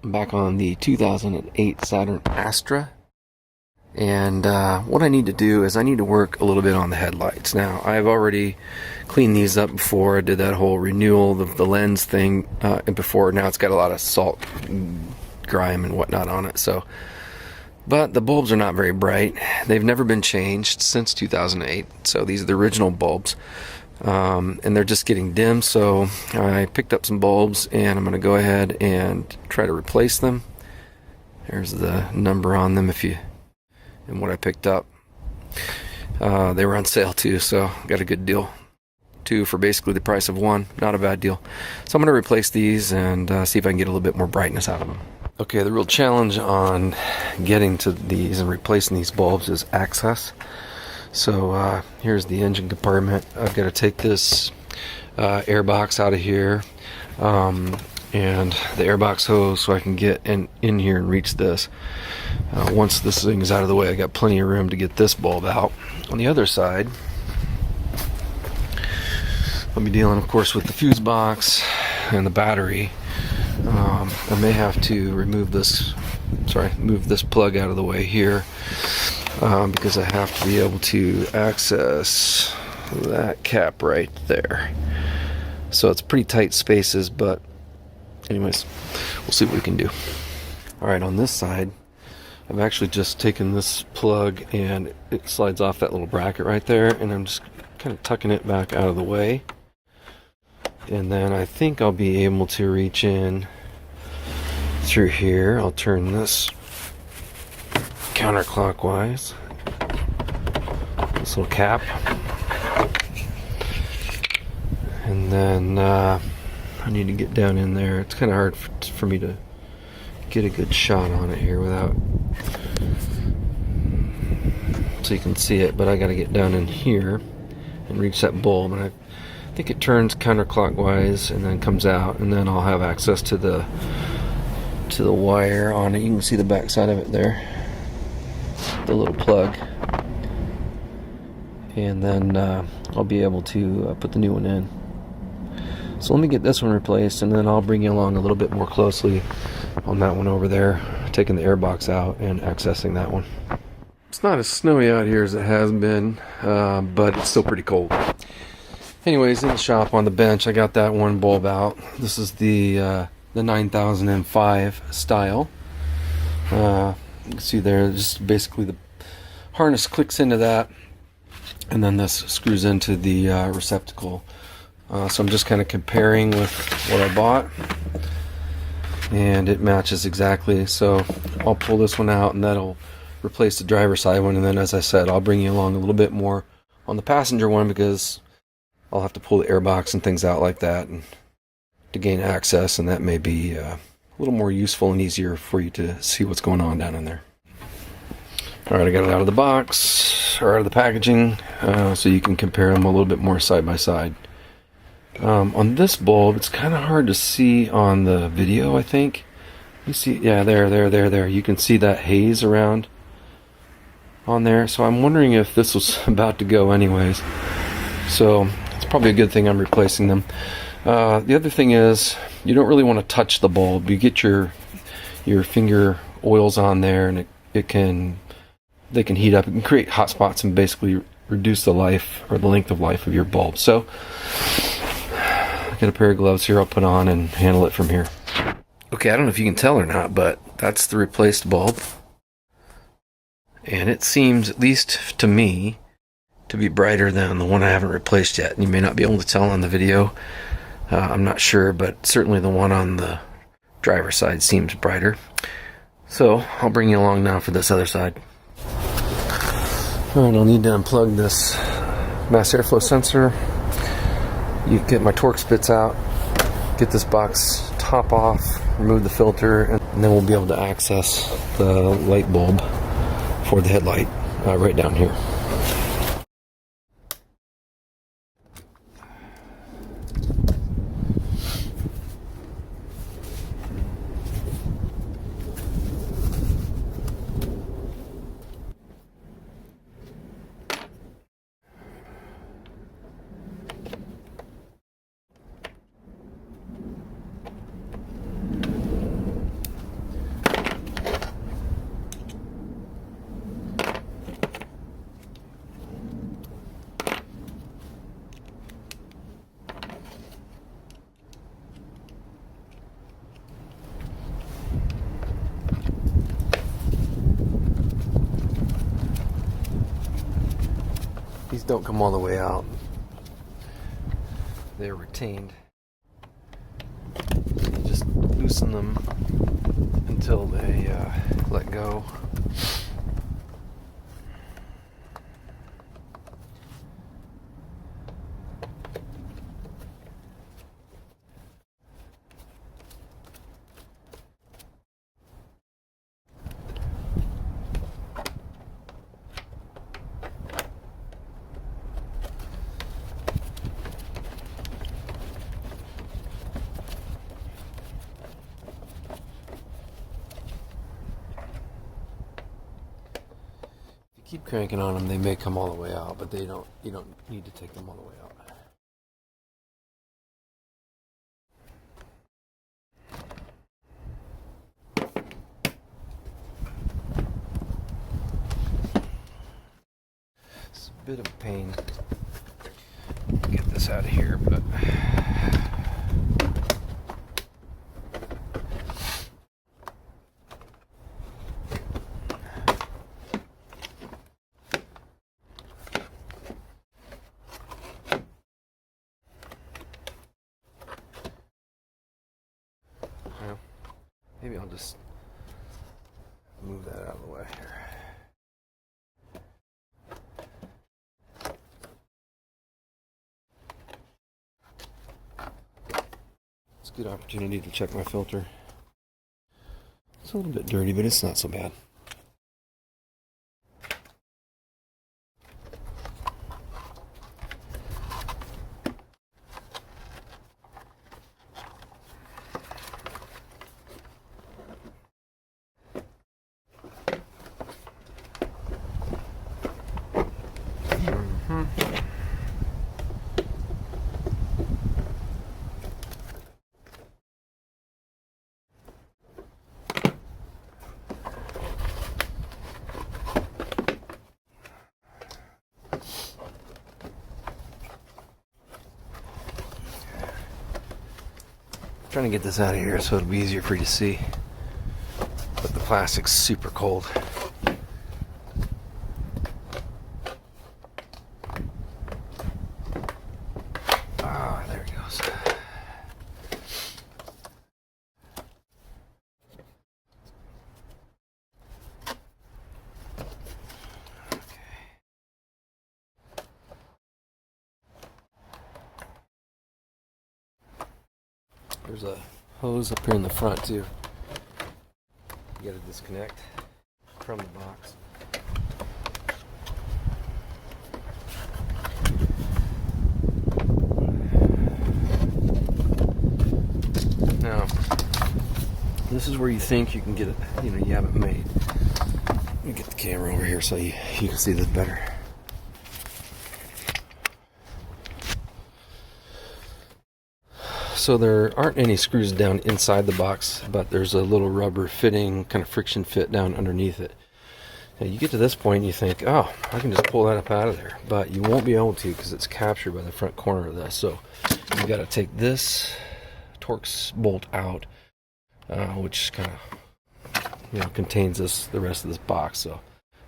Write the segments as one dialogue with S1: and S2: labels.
S1: I'm back on the 2008 Saturn Astra, and what I need to do is I need to work a little bit on the headlights. Now, I've already cleaned these up before. I did that whole renewal of the lens thing before. Now it's got a lot of salt, grime, and whatnot on it. But the bulbs are not very bright. They've never been changed since 2008, so these are the original bulbs. And they're just getting dim, so I picked up some bulbs and I'm going to go ahead and try to replace them. There's the number on them and what I picked up. They were on sale too, so got a good deal. 2 for basically the price of 1. Not a bad deal. So I'm going to replace these and see if I can get a little bit more brightness out of them. Okay, the real challenge on getting to these and replacing these bulbs is access. So here's the engine compartment. I've got to take this air box out of here and the air box hose so I can get in here and reach this. Once this thing is out of the way, I got plenty of room to get this bulb out. On the other side, I'll be dealing, of course, with the fuse box and the battery. I may have to move this plug out of the way here. Because I have to be able to access that cap right there. So it's pretty tight spaces, but anyways, we'll see what we can do. Alright, on this side, I've actually just taken this plug and it slides off that little bracket right there, and I'm just kind of tucking it back out of the way. And then I think I'll be able to reach in through here. I'll turn this counterclockwise, this little cap, and then I need to get down in there. It's kind of hard for me to get a good shot on it here without, so you can see it, but I got to get down in here and reach that bulb, and I think it turns counterclockwise and then comes out, and then I'll have access to the wire on it. You can see the back side of it there, the little plug, and then I'll be able to put the new one in. So let me get this one replaced, and then I'll bring you along a little bit more closely on that one over there, taking the air box out and accessing that one. It's not as snowy out here as it has been, but it's still pretty cold. Anyways, in the shop on the bench, I got that one bulb out. This is the 9005 style. You can see there, just basically the harness clicks into that, and then this screws into the receptacle. So I'm just kind of comparing with what I bought, and it matches exactly. So I'll pull this one out, and that'll replace the driver's side one, and then, as I said, I'll bring you along a little bit more on the passenger one, because I'll have to pull the airbox and things out like that and to gain access, and that may be a little more useful and easier for you to see what's going on down in there. Alright, I got it out of the box, or out of the packaging, so you can compare them a little bit more side by side. On this bulb, it's kind of hard to see on the video, I think. You see, yeah, there. You can see that haze around on there, so I'm wondering if this was about to go anyways. So it's probably a good thing I'm replacing them. The other thing is, you don't really want to touch the bulb. You get your finger oils on there, and they can heat up. It can create hot spots and basically reduce the life or the length of life of your bulb. So I got a pair of gloves here I'll put on and handle it from here. Okay, I don't know if you can tell or not, but that's the replaced bulb, and it seems, at least to me, to be brighter than the one I haven't replaced yet. You may not be able to tell on the video. I'm not sure, but certainly the one on the driver's side seems brighter. So I'll bring you along now for this other side. Alright, I'll need to unplug this mass airflow sensor. You get my torque spits out, get this box top off, remove the filter, and then we'll be able to access the light bulb for the headlight right down here. don't come all the way out. They're retained. So you just loosen them until they let go. Keep cranking on them, they may come all the way out, but you don't need to take them all the way out. It's a bit of a pain to get this out of here, but maybe I'll just move that out of the way here. It's a good opportunity to check my filter. It's a little bit dirty, but it's not so bad. Trying to get this out of here so it'll be easier for you to see, but the plastic's super cold. Ah, there it goes. There's a hose up here in the front too. You gotta disconnect from the box. Now, this is where you think you can get it, you have it made. Let me get the camera over here so you can see this better. So there aren't any screws down inside the box, but there's a little rubber fitting, kind of friction fit down underneath it. And you get to this point and you think, oh, I can just pull that up out of there. But you won't be able to because it's captured by the front corner of this. So you got to take this Torx bolt out, which kind of contains the rest of this box. So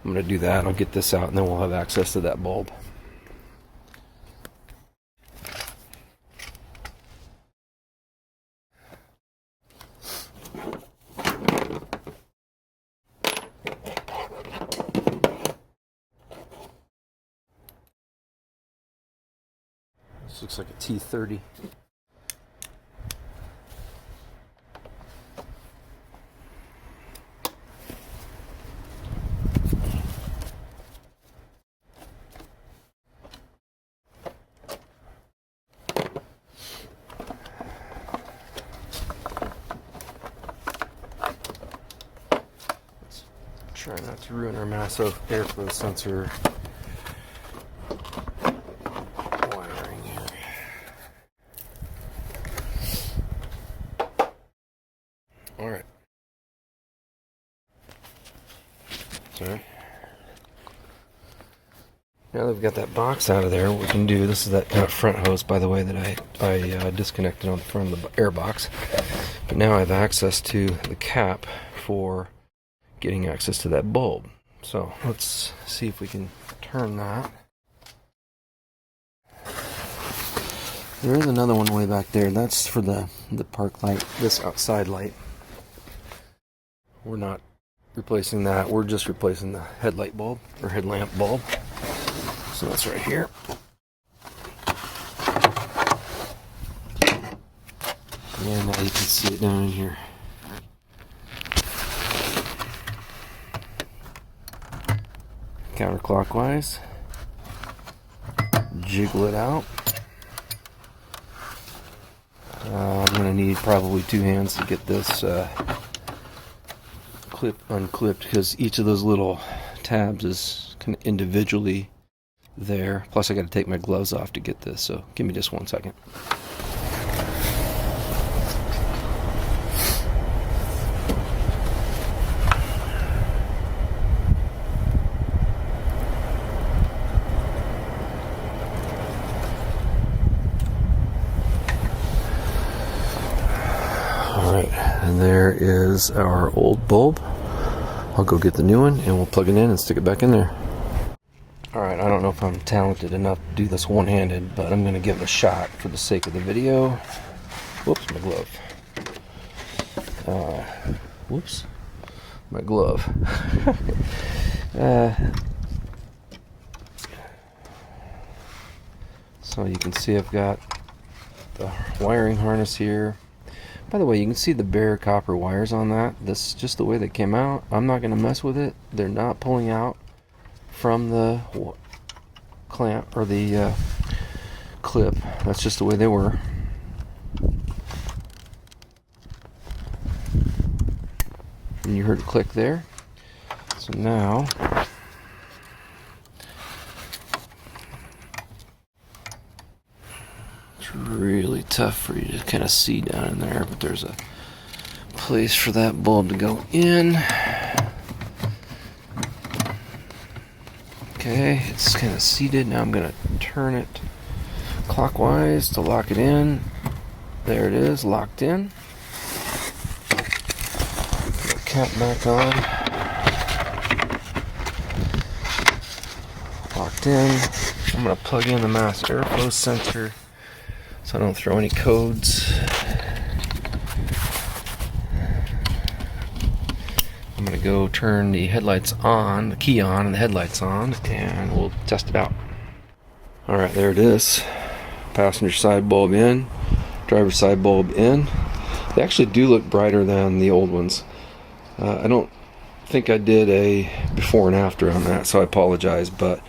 S1: I'm going to do that. I'll get this out and then we'll have access to that bulb. This looks like a T30. Let's try not to ruin our massive airflow sensor. Alright. Sorry. Now that we've got that box out of there, what we can do, this is that kind of front hose, by the way, that I disconnected on the front of the air box. But now I have access to the cap for getting access to that bulb. So let's see if we can turn that. There is another one way back there. That's for the park light, this outside light. We're not replacing that. We're just replacing the headlight bulb or headlamp bulb. So that's right here. And now you can see it down in here. Counterclockwise. Jiggle it out. I'm going to need probably 2 hands to get this clip unclipped, because each of those little tabs is kind of individually there. Plus I got to take my gloves off to get this, so give me just 1 second. And there is our old bulb. I'll go get the new one and we'll plug it in and stick it back in there. Alright, I don't know if I'm talented enough to do this one-handed, but I'm going to give it a shot for the sake of the video. Whoops, my glove. Whoops, my glove. So you can see I've got the wiring harness here. By the way, you can see the bare copper wires on that. This is just the way they came out. I'm not going to mess with it. They're not pulling out from the clamp or the clip. That's just the way they were. And you heard it click there. So now really tough for you to kind of see down in there, but there's a place for that bulb to go in. Okay, it's kind of seated. Now I'm going to turn it clockwise to lock it in. There it is, locked in. Put the cap back on. Locked in. I'm going to plug in the mass airflow sensor so I don't throw any codes. I'm going to go turn the headlights on, the key on and the headlights on, and we'll test it out. Alright, there it is. Passenger side bulb in, driver side bulb in. They actually do look brighter than the old ones. I don't think I did a before and after on that, so I apologize, but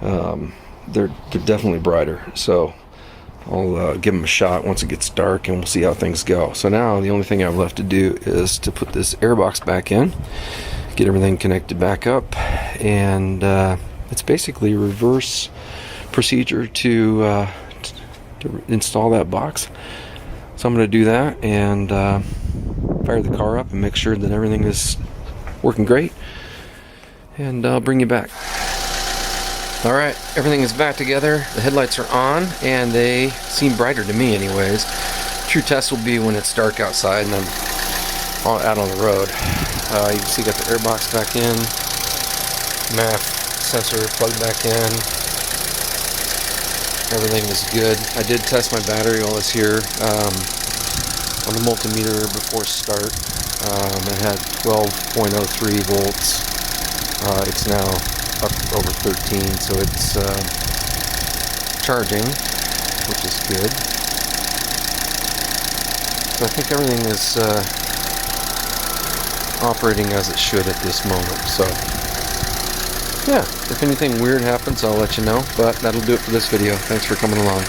S1: they're definitely brighter. So I'll give them a shot once it gets dark and we'll see how things go. So now the only thing I have left to do is to put this airbox back in, get everything connected back up, and it's basically a reverse procedure to install that box. So I'm going to do that and fire the car up and make sure that everything is working great, and I'll bring you back. Alright, everything is back together. The headlights are on and they seem brighter to me anyways. True test will be when it's dark outside and I'm out on the road. You can see got the airbox back in, MAF sensor plugged back in. Everything is good. I did test my battery while I was here on the multimeter before start. It had 12.03 volts. It's now up over 13, so it's charging, which is good. So I think everything is operating as it should at this moment. So yeah, if anything weird happens, I'll let you know, but that'll do it for this video. Thanks for coming along.